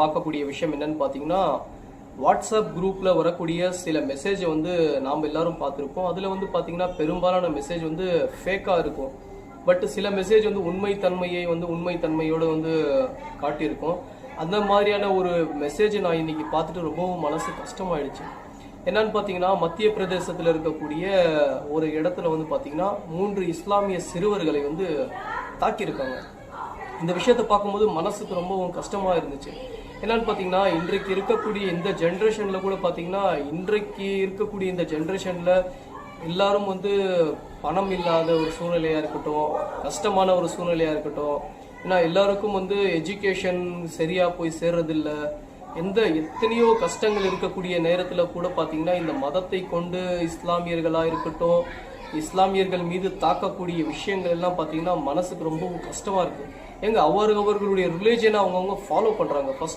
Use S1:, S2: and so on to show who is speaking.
S1: பார்க்கக்கூடிய விஷயம் என்னன்னு பார்த்தீங்கன்னா, வாட்ஸ்அப் குரூப்பில் வரக்கூடிய சில மெசேஜை வந்து நாம் எல்லாரும் பார்த்துருப்போம். அதில் வந்து பார்த்தீங்கன்னா பெரும்பாலான மெசேஜ் வந்து ஃபேக்காக இருக்கும். பட் சில மெசேஜ் வந்து உண்மைத்தன்மையோடு வந்து காட்டியிருக்கும். அந்த மாதிரியான ஒரு மெசேஜை நான் இன்னைக்கு பார்த்துட்டு ரொம்பவும் மனசு கஷ்டமாயிடுச்சு. என்னன்னு பார்த்தீங்கன்னா, மத்திய பிரதேசத்தில் இருக்கக்கூடிய ஒரு இடத்துல வந்து பார்த்தீங்கன்னா 3 இஸ்லாமிய சிறுவர்களை வந்து தாக்கியிருக்காங்க. இந்த விஷயத்தை பார்க்கும்போது மனசுக்கு ரொம்பவும் கஷ்டமா இருந்துச்சு. என்னன்னு பார்த்தீங்கன்னா, இன்றைக்கு இருக்கக்கூடிய இந்த ஜென்ரேஷன்ல கூட பார்த்தீங்கன்னா, எல்லாரும் வந்து பணம் இல்லாத ஒரு சூழ்நிலையா இருக்கட்டும், கஷ்டமான ஒரு சூழ்நிலையா இருக்கட்டும், ஏன்னா எல்லாருக்கும் வந்து எஜுகேஷன் சரியா போய் சேர்றதில்ல. எத்தனையோ கஷ்டங்கள் இருக்கக்கூடிய நேரத்தில் கூட பார்த்தீங்கன்னா, இந்த மதத்தை கொண்டு இஸ்லாமியர்களா இருக்கட்டும், இஸ்லாமியர்கள் மீது தாக்கக்கூடிய விஷயங்கள் எல்லாம் பார்த்தீங்கன்னா மனசுக்கு ரொம்பவும் கஷ்டமா இருக்கு. அவர்களுடைய ரிலிஜனை அவங்கவுங்க ஃபாலோ பண்றாங்க. ஃபர்ஸ்ட்